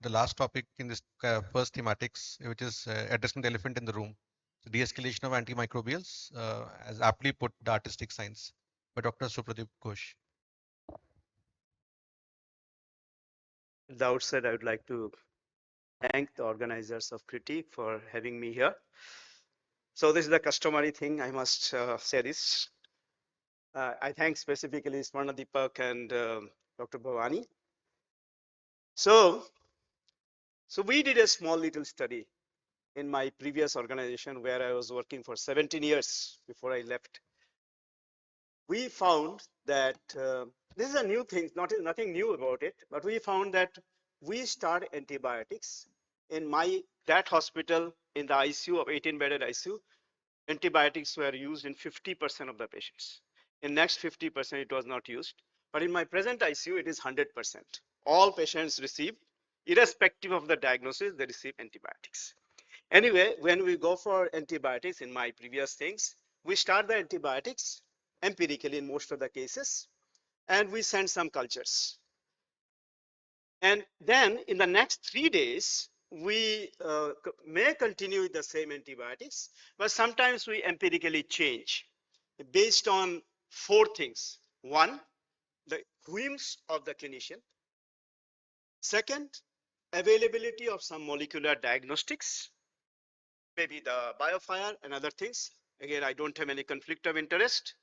the last topic in this first thematics, which is addressing the elephant in the room, the de-escalation of antimicrobials, as aptly put, the artistic science, by Dr. Supradip Ghosh. At the outset, I would like to thank the organizers of Critique for having me here. So this is the customary thing, I must say this. I thank specifically Swarna Deepak and Dr. Bhavani. So we did a small little study in my previous organization where I was working for 17 years before I left. We found that this is a new thing, nothing new about it, but we found that we start antibiotics in that hospital in the ICU of 18-bedded ICU. Antibiotics were used in 50% of the patients. In next 50%, it was not used. But in my present ICU, it is 100%. All patients receive, irrespective of the diagnosis, they receive antibiotics. Anyway, when we go for antibiotics in my previous things, we start the antibiotics empirically in most of the cases, and we send some cultures. And then in the next 3 days, we may continue with the same antibiotics, but sometimes we empirically change based on 4 things. One, the whims of the clinician. Second, availability of some molecular diagnostics, maybe the biofire and other things. Again, I don't have any conflict of interest.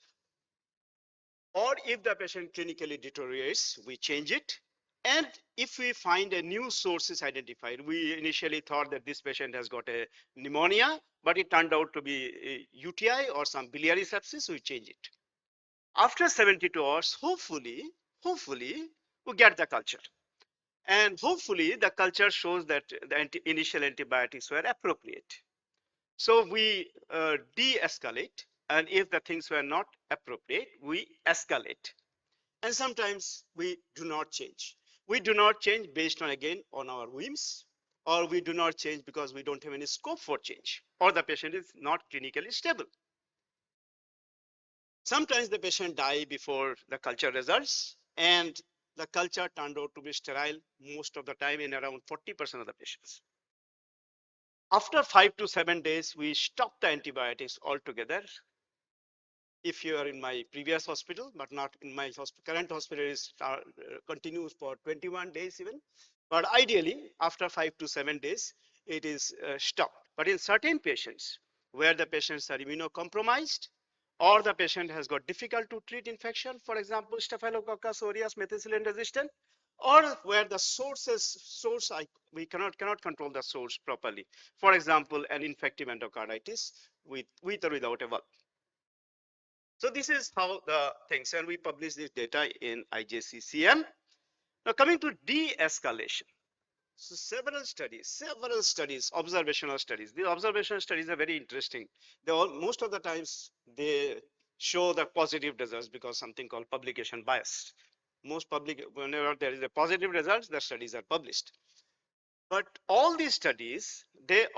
Or if the patient clinically deteriorates, we change it. And if we find a new source is identified, we initially thought that this patient has got a pneumonia, but it turned out to be a UTI or some biliary sepsis, we change it. After 72 hours, hopefully, we get the culture. And hopefully the culture shows that the initial antibiotics were appropriate. So we de-escalate, and if the things were not appropriate, we escalate. And sometimes we do not change. We do not change based on, again, on our whims, or we do not change because we don't have any scope for change, or the patient is not clinically stable. Sometimes the patient die before the culture results, and the culture turned out to be sterile most of the time in around 40% of the patients. After 5 to 7 days, we stop the antibiotics altogether. If you are in my previous hospital, but not in my current hospital, is continues for 21 days even. But ideally, after 5 to 7 days, it is stopped. But in certain patients, where the patients are immunocompromised, or the patient has got difficult to treat infection, for example, Staphylococcus aureus methicillin resistant, or where the we cannot control the source properly. For example, an infective endocarditis with or without a valve. So this is how the things, and we publish this data in IJCCM. Now coming to de-escalation. So several studies, observational studies. The observational studies are very interesting. Most of the times they show the positive results because something called publication bias. Whenever there is a positive results, the studies are published. But all these studies, they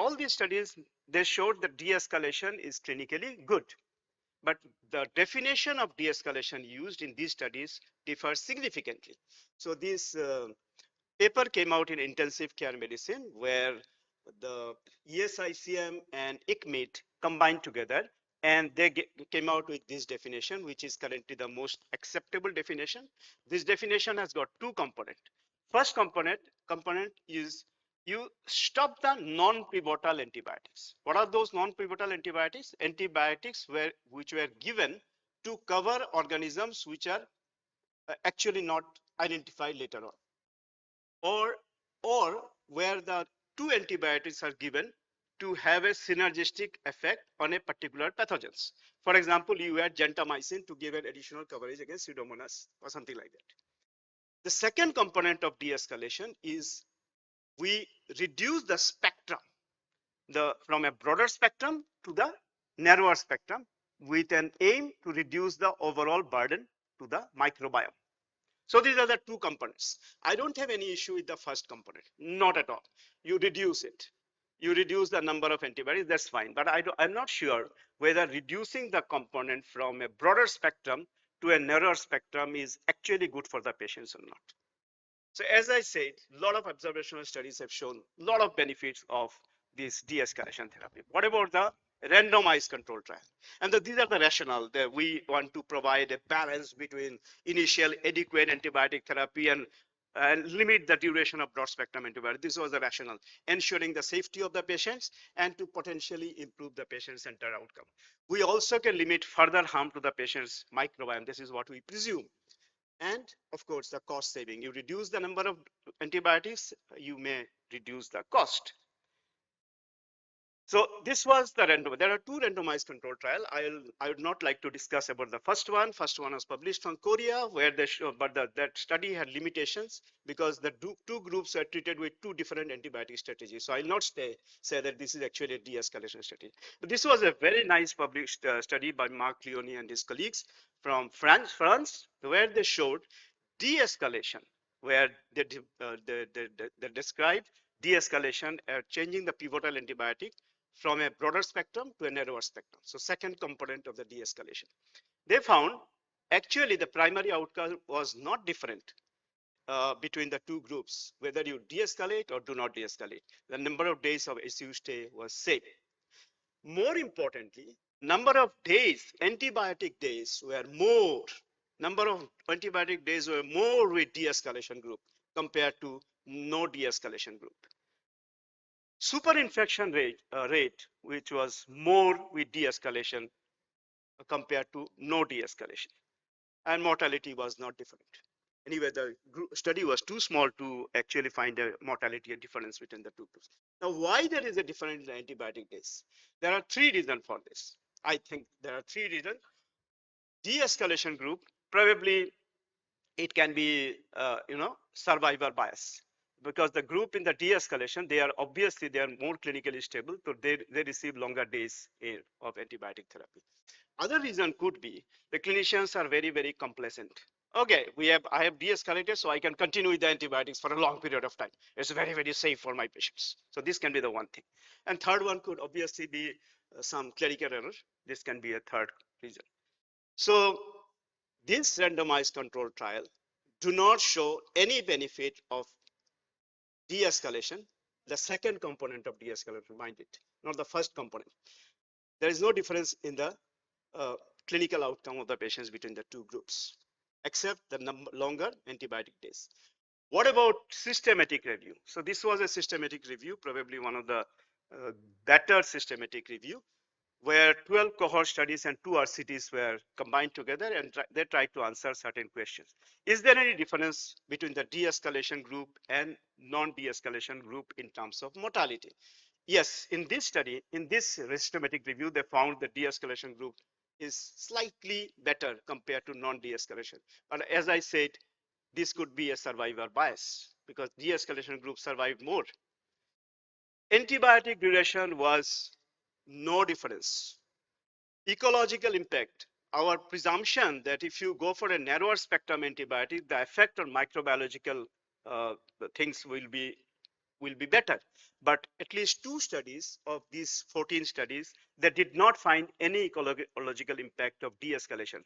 showed that de-escalation is clinically good. But the definition of de-escalation used in these studies differs significantly. So this paper came out in intensive care medicine, where the ESICM and ICMIT combined together, and they came out with this definition, which is currently the most acceptable definition. This definition has got 2 components. First component is you stop the non-pivotal antibiotics. What are those non-pivotal antibiotics? Antibiotics which were given to cover organisms which are actually not identified later on, or where the 2 antibiotics are given to have a synergistic effect on a particular pathogens. For example, you add gentamicin to give an additional coverage against Pseudomonas or something like that. The second component of de-escalation is we reduce the spectrum, from a broader spectrum to the narrower spectrum, with an aim to reduce the overall burden to the microbiome. So these are the 2 components. I don't have any issue with the first component, not at all. You reduce it. You reduce the number of antibodies, that's fine. But I'm not sure whether reducing the component from a broader spectrum to a narrower spectrum is actually good for the patients or not. So as I said, a lot of observational studies have shown a lot of benefits of this de-escalation therapy. What about the randomized control trial? And these are the rationale that we want to provide a balance between initial adequate antibiotic therapy and limit the duration of broad spectrum antibiotic. This was the rationale, ensuring the safety of the patients and to potentially improve the patient-centered outcome. We also can limit further harm to the patient's microbiome. This is what we presume. And of course, the cost saving. You reduce the number of antibiotics, you may reduce the cost. So this was the random. There are two randomized control trial. I would not like to discuss about the first one. First one was published from Korea, where they show, but that study had limitations because the two groups were treated with two different antibiotic strategies. So I'll not say that this is actually a de-escalation strategy. But this was a very nice published study by Mark Leone and his colleagues from France, where they showed de-escalation, where they described de-escalation, changing the pivotal antibiotic from a broader spectrum to a narrower spectrum. So second component of the de-escalation. They found actually the primary outcome was not different between the two groups, whether you de-escalate or do not de-escalate. The number of days of ICU stay was same. More importantly, number of days, antibiotic days were more. Number of antibiotic days were more with de-escalation group compared to no de-escalation group. Superinfection rate, which was more with de-escalation compared to no de-escalation, and mortality was not different. Anyway, the study was too small to actually find a mortality difference between the two groups. Now, why there is a difference in antibiotic days? There are three reasons for this. I think there are three reasons. De-escalation group, probably it can be, survivor bias, because the group in the de-escalation, they are more clinically stable, so they receive longer days of antibiotic therapy. Other reason could be the clinicians are very, very complacent. Okay, I have de-escalated, so I can continue with the antibiotics for a long period of time. It's very, very safe for my patients. So this can be the one thing. And third one could obviously be some clerical error. This can be a third reason. So this randomized control trial do not show any benefit of de-escalation, the second component of de-escalation, mind it, not the first component. There is no difference in the clinical outcome of the patients between the two groups, except the longer antibiotic days. What about systematic review? So this was a systematic review, probably one of the better systematic review, where 12 cohort studies and 2 RCTs were combined together, and they tried to answer certain questions. Is there any difference between the de-escalation group and non-de-escalation group in terms of mortality? Yes, in this study, in this systematic review, they found the de-escalation group is slightly better compared to non-de-escalation. But as I said, this could be a survivor bias because de-escalation group survived more. Antibiotic duration was no difference. Ecological impact, our presumption that if you go for a narrower spectrum antibiotic, the effect on microbiological things will be better. But at least 2 studies of these 14 studies, they did not find any ecological impact of de-escalation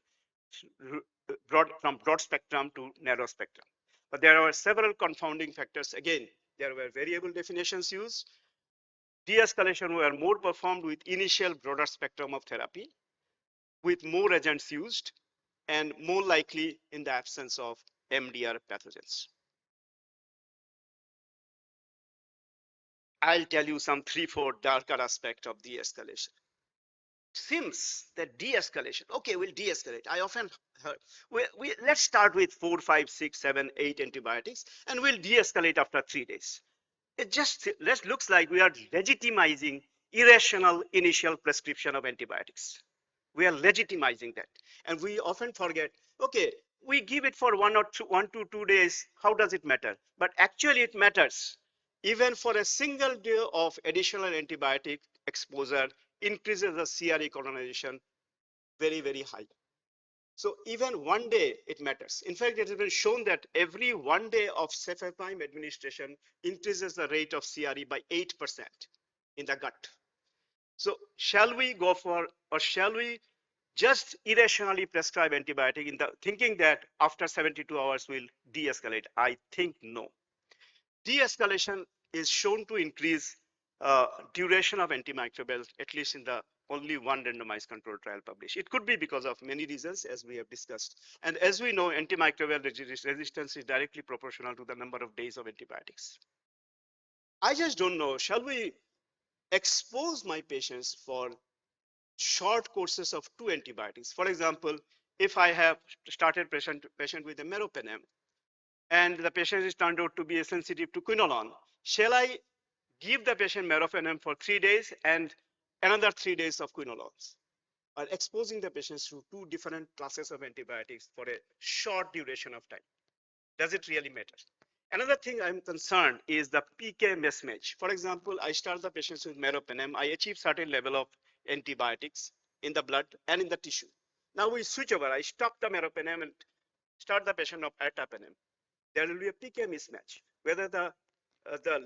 from broad spectrum to narrow spectrum. But there are several confounding factors. Again, there were variable definitions used. De-escalation were more performed with initial broader spectrum of therapy, with more agents used, and more likely in the absence of MDR pathogens. I'll tell you some 3-4 darker aspects of de-escalation. Seems that de-escalation, okay, we'll de-escalate. I often heard, let's start with 4, 5, 6, 7, 8 antibiotics, and we'll de-escalate after 3 days. It just looks like we are legitimizing irrational initial prescription of antibiotics. We are legitimizing that. And we often forget, okay, we give it for 1 to 2 days. How does it matter? But actually it matters. Even for a single day of additional antibiotic exposure increases the CRE colonization very, very high. So even 1 day, it matters. In fact, it has been shown that every 1 day of cefepime administration increases the rate of CRE by 8% in the gut. So shall we go for, or shall we just irrationally prescribe antibiotic in the thinking that after 72 hours will de-escalate? I think no. De-escalation is shown to increase duration of antimicrobials, at least in the only one randomized control trial published. It could be because of many reasons, as we have discussed. And as we know, antimicrobial resistance is directly proportional to the number of days of antibiotics. I just don't know, shall we expose my patients for short courses of 2 antibiotics? For example, if I have started patient with a meropenem and the patient is turned out to be sensitive to quinolone, shall I give the patient meropenem for 3 days and another 3 days of quinolones, or exposing the patients to 2 different classes of antibiotics for a short duration of time? Does it really matter? Another thing I'm concerned is the PK mismatch. For example, I start the patients with meropenem. I achieve certain level of antibiotics in the blood and in the tissue. Now we switch over. I stop the meropenem and start the patient of ertapenem. There will be a PK mismatch. Whether the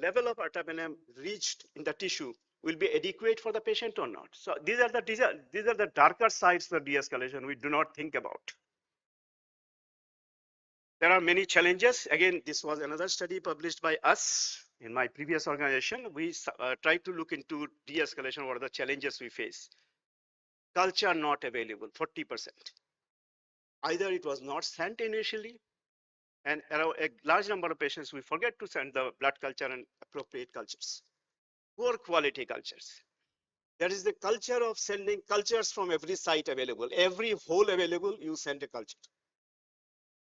level of ertapenem reached in the tissue will be adequate for the patient or not. So these are the darker sides of de-escalation we do not think about. There are many challenges. Again, this was another study published by us in my previous organization. We tried to look into de-escalation. What are the challenges we face? Culture not available, 40%. Either it was not sent initially, and around a large number of patients, we forget to send the blood culture and appropriate cultures. Poor quality cultures. There is the culture of sending cultures from every site available. Every hole available, you send a culture.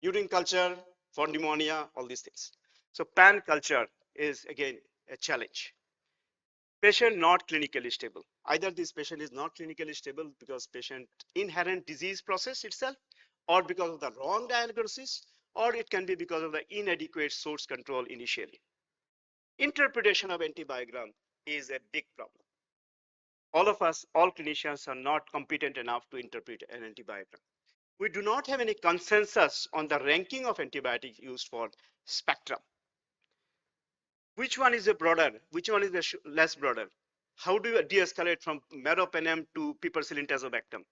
Urine culture for pneumonia, all these things. So pan culture is again a challenge. Patient not clinically stable. Either this patient is not clinically stable because patient inherent disease process itself, or because of the wrong diagnosis, or it can be because of the inadequate source control initially. Interpretation of antibiogram is a big problem. All of us, all clinicians are not competent enough to interpret an antibiogram. We do not have any consensus on the ranking of antibiotics used for spectrum. Which one is a broader? Which one is the less broader? How do you de-escalate from meropenem to piperacillin tazobactam?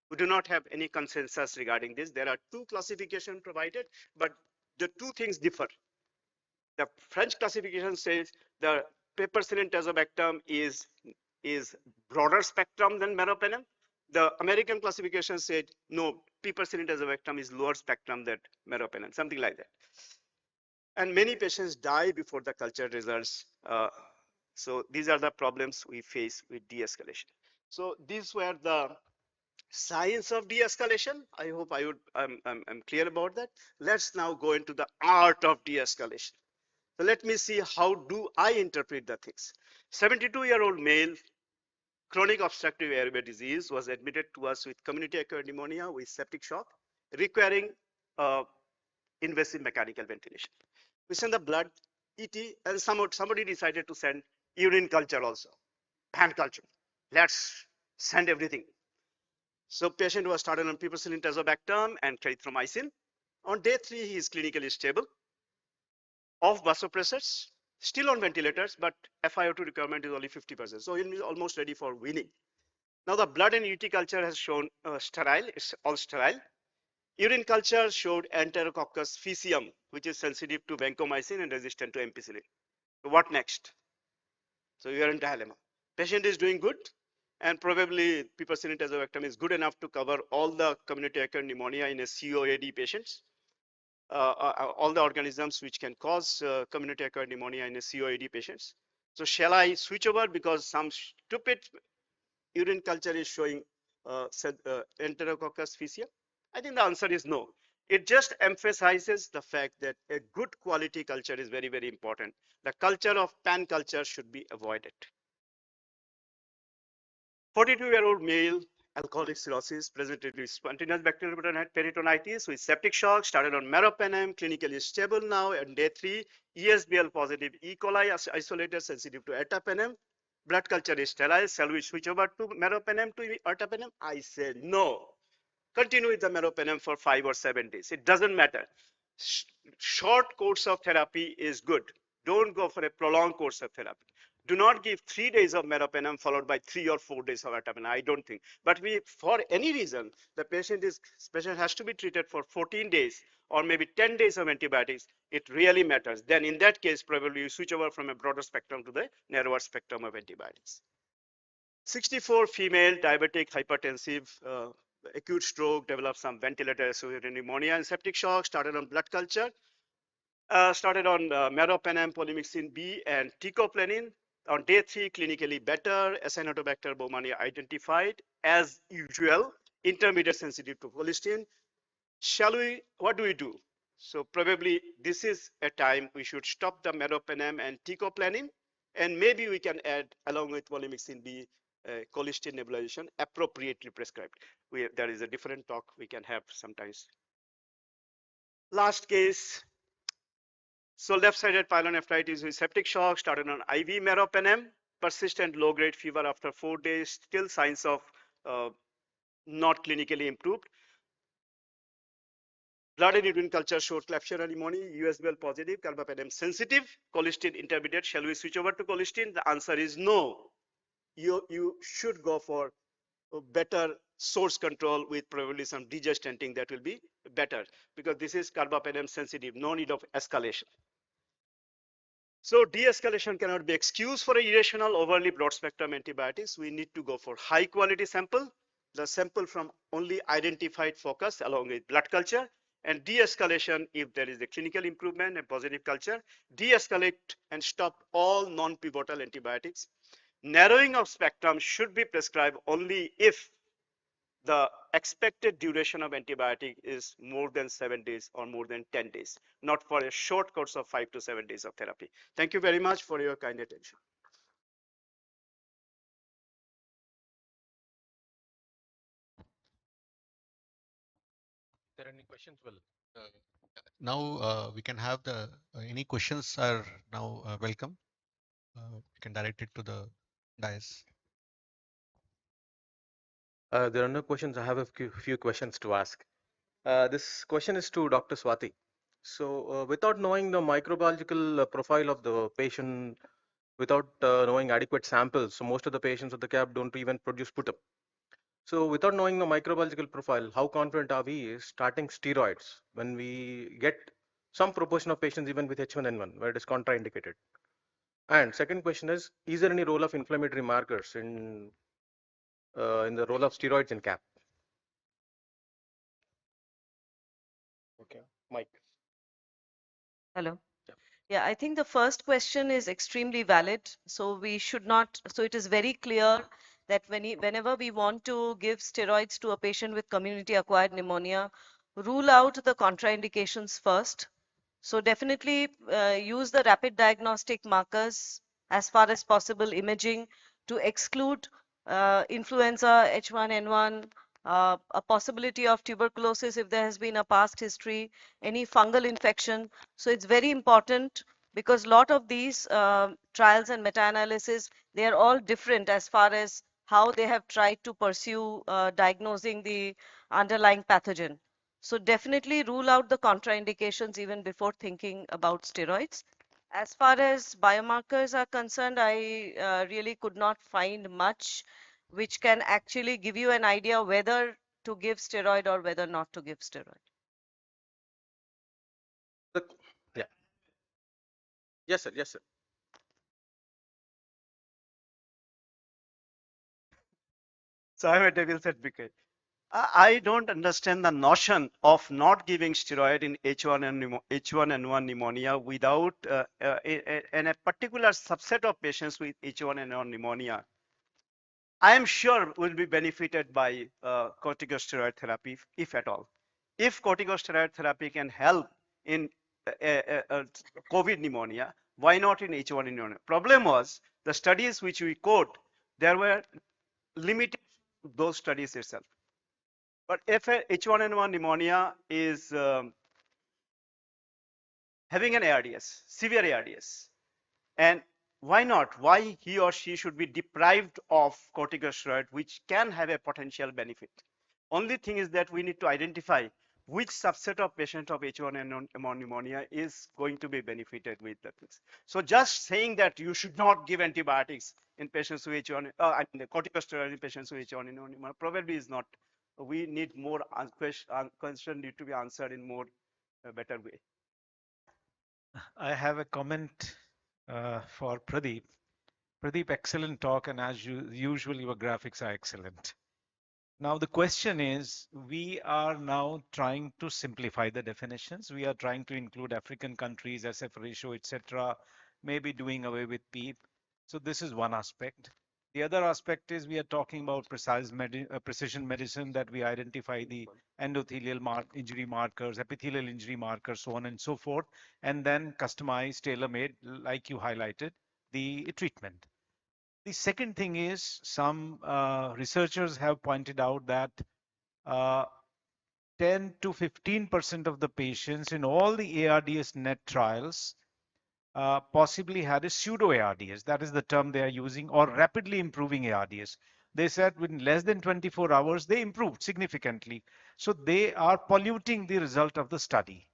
We do not have any consensus regarding this. There are 2 classifications provided, but the 2 things differ. The French classification says the piperacillin tazobactam is broader spectrum than meropenem. The American classification said no, piperacillin tazobactam is lower spectrum than meropenem, something like that. And many patients die before the culture results. So these are the problems we face with de-escalation. So these were the science of de-escalation. I hope I'm clear about that. Let's now go into the art of de-escalation. So let me see how do I interpret the things. 72-year-old male, chronic obstructive airway disease, was admitted to us with community-acquired pneumonia with septic shock, requiring invasive mechanical ventilation. We send the blood, ET, and somebody decided to send urine culture also, pan culture. Let's send everything. So patient was started on piperacillin tazobactam and clarithromycin. On day 3, he is clinically stable, off vasopressors, still on ventilators, but FiO2 requirement is only 50%. So he is almost ready for weaning. Now the blood and UT culture has shown sterile, it's all sterile. Urine culture showed Enterococcus faecium, which is sensitive to vancomycin and resistant to ampicillin. So what next? So you are in dilemma. Patient is doing good, and probably piperacillin tazobactam is good enough to cover all the community-acquired pneumonia in a COAD patients, all the organisms which can cause community-acquired pneumonia in a COAD patients. So shall I switch over because some stupid urine culture is showing Enterococcus faecium? I think the answer is no. It just emphasizes the fact that a good quality culture is very, very important. The culture of pan culture should be avoided. 42-year-old male, alcoholic cirrhosis, presented with spontaneous bacterial peritonitis with septic shock, started on meropenem, clinically stable now, and day 3, ESBL positive E. coli isolated, sensitive to ertapenem. Blood culture is sterile. Shall we switch over to meropenem to ertapenem? I said no. Continue with the meropenem for 5 or 7 days. It doesn't matter. Short course of therapy is good. Don't go for a prolonged course of therapy. Do not give 3 days of meropenem followed by 3 or 4 days of ertapenem. I don't think. But for any reason, the patient has to be treated for 14 days or maybe 10 days of antibiotics. It really matters. Then in that case, probably you switch over from a broader spectrum to the narrower spectrum of antibiotics. 64 female diabetic hypertensive acute stroke, developed some ventilator associated pneumonia and septic shock, started on blood culture, started on meropenem, polymyxin B, and teicoplanin. On day 3, clinically better, Acinetobacter baumannii identified as usual, intermediate sensitive to colistin. What do we do? So probably this is a time we should stop the meropenem and teicoplanin, and maybe we can add along with polymyxin B colistin nebulization appropriately prescribed. There is a different talk we can have sometimes. Last case. So left-sided pyelonephritis with septic shock, started on IV meropenem, persistent low-grade fever after 4 days, still signs of not clinically improved. Blood and urine culture showed Klebsiella pneumoniae, USBL positive, carbapenem sensitive, colistin intermediate. Shall we switch over to colistin? The answer is no. You should go for better source control with probably some degestanting that will be better because this is carbapenem sensitive, no need of escalation. So de-escalation cannot be excused for irrational overly broad spectrum antibiotics. We need to go for high quality sample, the sample from only identified focus along with blood culture, and de-escalation if there is a clinical improvement and positive culture, de-escalate and stop all non-pivotal antibiotics. Narrowing of spectrum should be prescribed only if the expected duration of antibiotic is more than 7 days or more than 10 days, not for a short course of 5 to 7 days of therapy. Thank you very much for your kind attention. If there are any questions, well, now we can have the any questions are now welcome. We can direct it to the dais. There are no questions. I have a few questions to ask. This question is to Dr. Swati. So, without knowing the microbiological profile of the patient, without knowing adequate samples, so most of the patients of the CAP don't even produce sputum. So, without knowing the microbiological profile, how confident are we starting steroids when we get some proportion of patients even with H1N1 where it is contraindicated? And second question is there any role of inflammatory markers in the role of steroids in CAP? Okay, Mike. Hello. Yeah. Yeah, I think the first question is extremely valid. So we should not, so it is very clear that whenever we want to give steroids to a patient with community acquired pneumonia, rule out the contraindications first. So definitely use the rapid diagnostic markers as far as possible, imaging to exclude influenza, H1N1, a possibility of tuberculosis if there has been a past history, any fungal infection. So it's very important because a lot of these trials and meta-analysis, they are all different as far as how they have tried to pursue diagnosing the underlying pathogen. So definitely rule out the contraindications even before thinking about steroids. As far as biomarkers are concerned, I really could not find much which can actually give you an idea whether to give steroid or whether not to give steroid. Yeah. Yes, sir. Yes, sir. So I'm a devil certificate. I don't understand the notion of not giving steroid in H1N1 pneumonia without in a particular subset of patients with H1N1 pneumonia. I am sure will be benefited by corticosteroid therapy, if at all. If corticosteroid therapy can help in COVID pneumonia, why not in H1 pneumonia? Problem was the studies which we quote, there were limited those studies itself. But if a H1N1 pneumonia is having an ARDS, severe ARDS, and why not? Why he or she should be deprived of corticosteroid, which can have a potential benefit? Only thing is that we need to identify which subset of patient of H1N1 pneumonia is going to be benefited with the things. So just saying that you should not give antibiotics in patients with H1, I mean the corticosteroid in patients with H1N1 pneumonia probably is not. We need more question need to be answered in more better way. I have a comment for Pradeep. Pradeep, excellent talk, and as usual, your graphics are excellent. Now, the question is, we are now trying to simplify the definitions. We are trying to include African countries, SF ratio, etc., maybe doing away with PEEP. So this is one aspect. The other aspect is we are talking about precision medicine, that we identify the endothelial injury markers, epithelial injury markers, so on and so forth, and then customize, tailor-made, like you highlighted, the treatment. The second thing is some researchers have pointed out that uh, 10 to 15% of the patients in all the ARDS net trials possibly had a pseudo ARDS. That is the term they are using, or rapidly improving ARDS. They said within less than 24 hours, they improved significantly. So they are polluting the result of the study.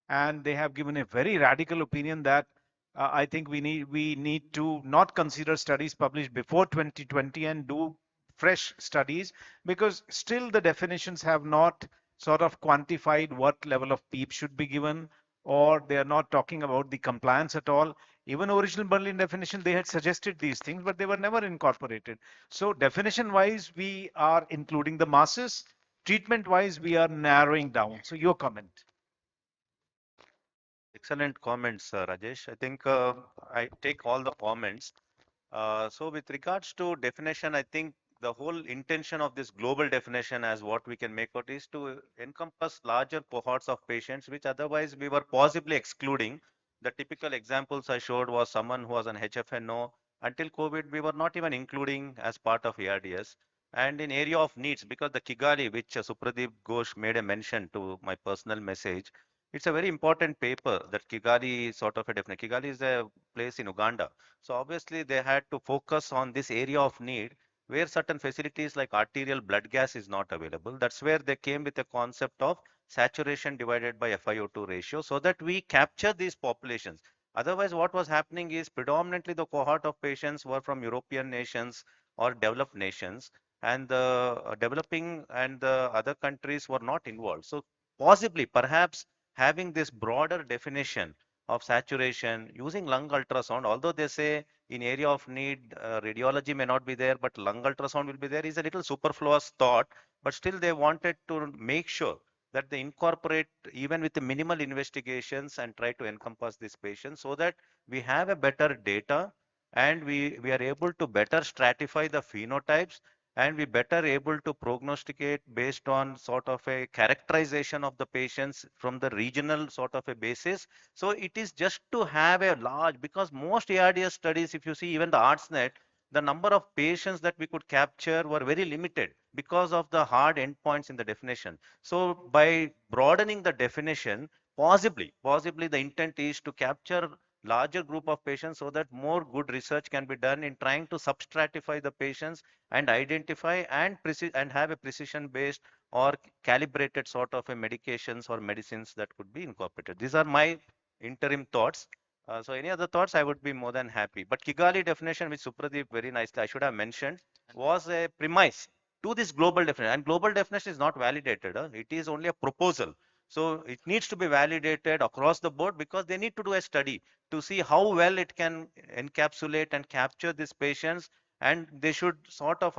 And they have given a very radical opinion that I think we need to not consider studies published before 2020 and do fresh studies, because still the definitions have not sort of quantified what level of PEEP should be given, or they are not talking about the compliance at all. Even original Berlin definition, they had suggested these things, but they were never incorporated. So definition wise, we are including the masses. Treatment wise, we are narrowing down. So your comment. Excellent comments, Rajesh. I think I take all the comments. So with regards to definition, I think the whole intention of this global definition as what we can make out is to encompass larger cohorts of patients, which otherwise we were possibly excluding. The typical examples I showed was someone who was an HFNO. Until COVID, we were not even including as part of ARDS. And in area of needs, because the Kigali, which Supradip Ghosh made a mention to my personal message, it's a very important paper that Kigali sort of a definite. Kigali is a place in Uganda. So obviously they had to focus on this area of need where certain facilities like arterial blood gas is not available. That's where they came with the concept of saturation divided by FiO2 ratio so that we capture these populations. Otherwise, what was happening is predominantly the cohort of patients were from European nations or developed nations, and the developing and the other countries were not involved. So possibly, perhaps having this broader definition of saturation using lung ultrasound, although they say in area of need radiology may not be there, but lung ultrasound will be there, is a little superfluous thought. But still they wanted to make sure that they incorporate even with the minimal investigations and try to encompass this patient so that we have a better data, and we are able to better stratify the phenotypes, and we better able to prognosticate based on sort of a characterization of the patients from the regional sort of a basis. So it is just to have a large, because most ARDS studies, if you see even the ArtsNet, the number of patients that we could capture were very limited because of the hard endpoints in the definition. So by broadening the definition, possibly the intent is to capture larger group of patients so that more good research can be done in trying to substratify the patients and identify and have a precision based or calibrated sort of a medications or medicines that could be incorporated. These are my interim thoughts. So any other thoughts, I would be more than happy. But Kigali definition, which Supradeep very nicely, I should have mentioned, was a premise to this global definition. And global definition is not validated. It is only a proposal. So it needs to be validated across the board because they need to do a study to see how well it can encapsulate and capture these patients, and they should sort of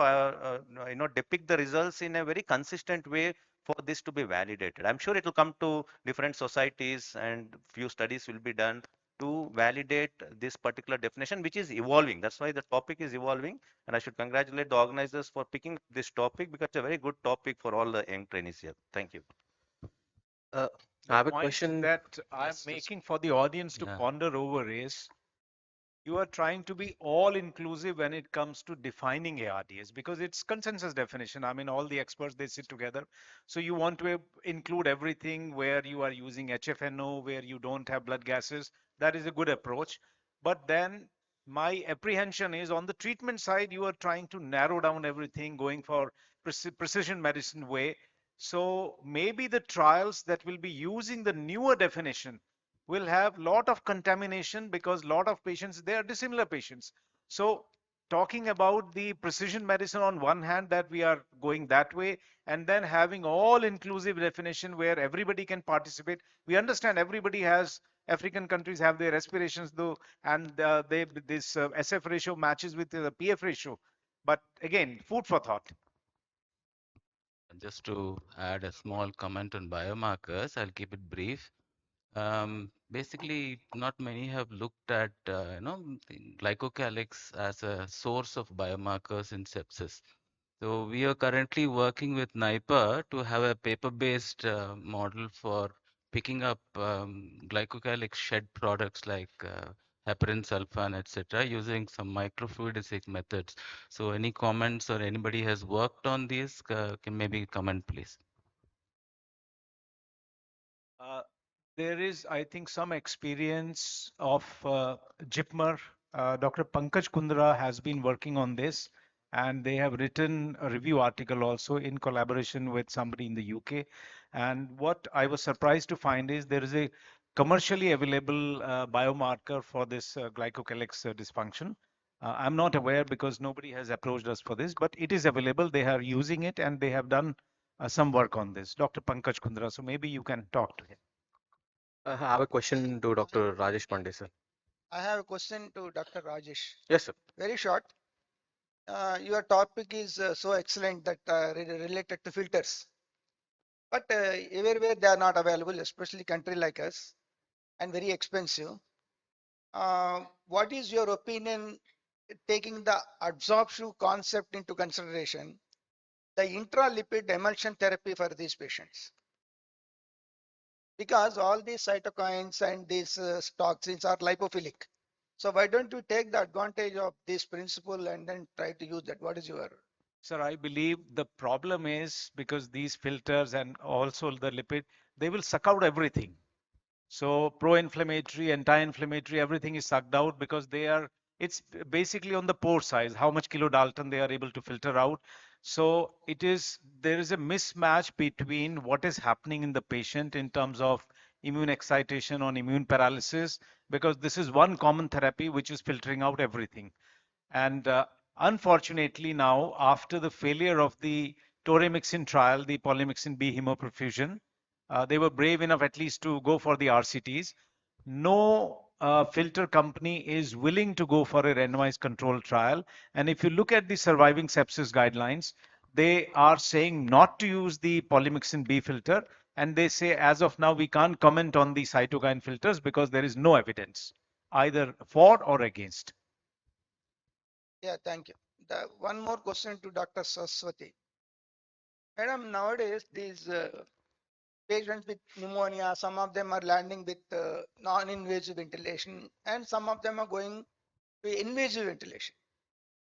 depict the results in a very consistent way for this to be validated. I'm sure it will come to different societies and few studies will be done to validate this particular definition, which is evolving. That's why the topic is evolving, and I should congratulate the organizers for picking this topic because it's a very good topic for all the young trainees here. Thank you. I The have a point question. that I'm making for the audience to Yeah. ponder over is, you are trying to be all inclusive when it comes to defining ARDS, because it's consensus definition. I mean, all the experts, they sit together. So you want to include everything where you are using HFNO, where you don't have blood gases. That is a good approach. But then my apprehension is on the treatment side, you are trying to narrow down everything, going for precision medicine way. So maybe the trials that will be using the newer definition will have lot of contamination because lot of patients, they are dissimilar patients. So talking about the precision medicine on one hand, that we are going that way, and then having all inclusive definition where everybody can participate. We understand everybody has, African countries have their aspirations though, and this SF ratio matches with the PF ratio. But again, food for thought. Just to add a small comment on biomarkers, I'll keep it brief. Basically, not many have looked at the glycocalyx as a source of biomarkers in sepsis. So we are currently working with NIPA to have a paper-based model for picking up glycocalyx shed products like heparin sulfan, etc., using some microfluidic methods. So any comments or anybody has worked on these can maybe comment, please. There is, I think, some experience of JIPMER. Dr. Pankaj Kundra has been working on this, and they have written a review article also in collaboration with somebody in the UK. And what I was surprised to find is there is a commercially available biomarker for this glycocalyx dysfunction. I'm not aware because nobody has approached us for this, but it is available. They are using it, and they have done some work on this. Dr. Pankaj Kundra, so maybe you can talk to him. I have a question to Dr. Rajesh Pandey, sir. I have a question to Dr. Rajesh. Yes, sir. Very short. Your topic is so excellent that related to filters, but everywhere they are not available, especially country like us, and very expensive. What is your opinion, taking the absorptive concept into consideration, the intralipid emulsion therapy for these patients? Because all these cytokines and these toxins are lipophilic. So why don't you take the advantage of this principle and then try to use that? What is your? Sir, I believe the problem is because these filters and also the lipid, they will suck out everything. So pro-inflammatory, anti-inflammatory, everything is sucked out because it's basically on the pore size, how much kilodalton they are able to filter out. So there is a mismatch between what is happening in the patient in terms of immune excitation or immune paralysis, because this is one common therapy which is filtering out everything. And unfortunately now, after the failure of the toremixin trial, the polymyxin B hemoperfusion, they were brave enough at least to go for the RCTs. No filter company is willing to go for a randomized controlled trial. And if you look at the surviving sepsis guidelines, they are saying not to use the polymyxin B filter. And they say, as of now, we can't comment on the cytokine filters because there is no evidence either for or against. Yeah, thank you. The one more question to Dr. Saraswati. Madam, nowadays these patients with pneumonia, some of them are landing with non-invasive ventilation, and some of them are going to invasive ventilation.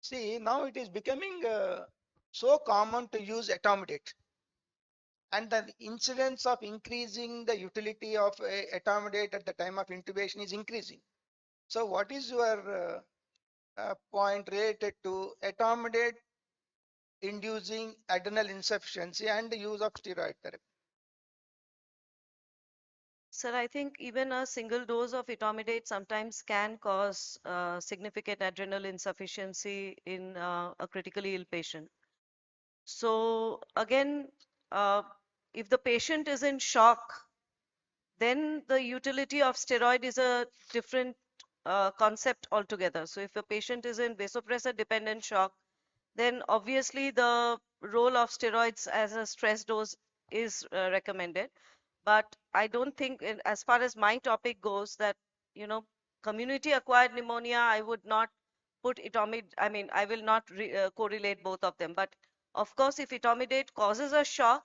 See, now it is becoming so common to use etomidate, and the incidence of increasing the utility of etomidate at the time of intubation is increasing. So, what is your point related to etomidate inducing adrenal insufficiency and the use of steroid therapy? Sir, I think even a single dose of etomidate sometimes can cause significant adrenal insufficiency in a critically ill patient. So again, uh, if the patient is in shock, then the utility of steroid is a different concept altogether. So if a patient is in vasopressor dependent shock, then obviously the role of steroids as a stress dose is recommended. But I don't think, as far as my topic goes, that, community acquired pneumonia, I would not put I will not correlate both of them. But of course, if etomidate causes a shock,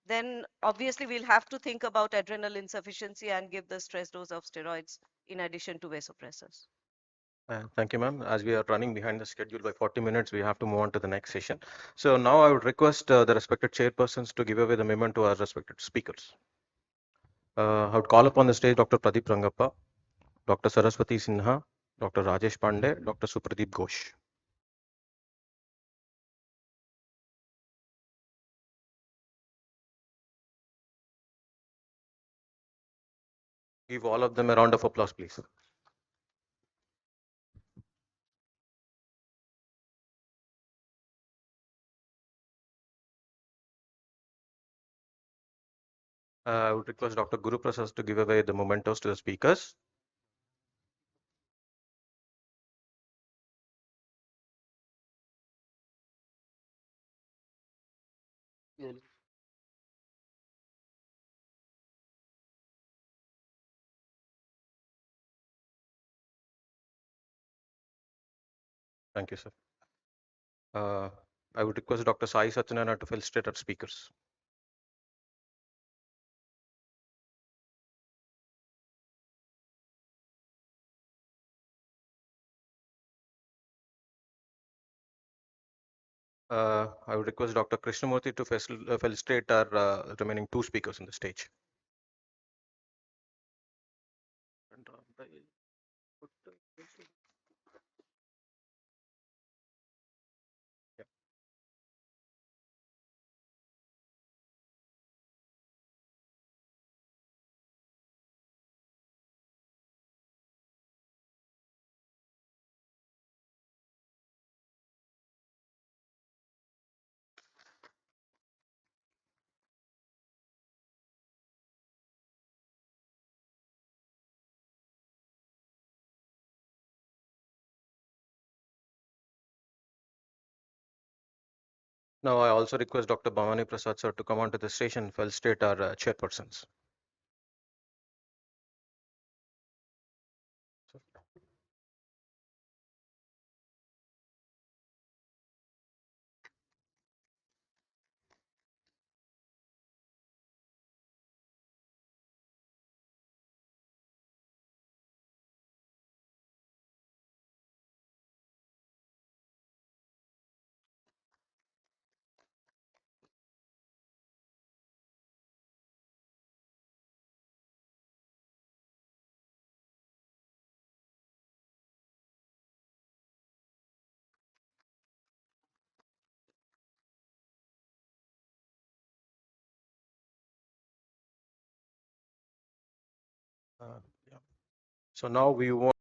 then obviously we'll have to think about adrenal insufficiency and give the stress dose of steroids in addition to vasopressors. Thank you, ma'am. As we are running behind the schedule by 40 minutes, we have to move on to the next session. So now I would request the respected chairpersons to give away the moment to our respected speakers. I would call upon the stage Dr. Pradip Rangappa, Dr. Saraswati Sinha, Dr. Rajesh Pandey, Dr. Supradip Ghosh. Give all of them a round of applause, please. I would request Dr. Guru Prasad to give away the mementos to the speakers. Thank you, sir. I would request Dr. Sai Satyanarayana to felicitate our speakers. I would request Dr. Krishnamurthy to felicitate our remaining two speakers on the stage. Now, I also request Dr. Bhavani Prasad sir to come onto the station and felicitate our chairpersons. Yeah. So now we want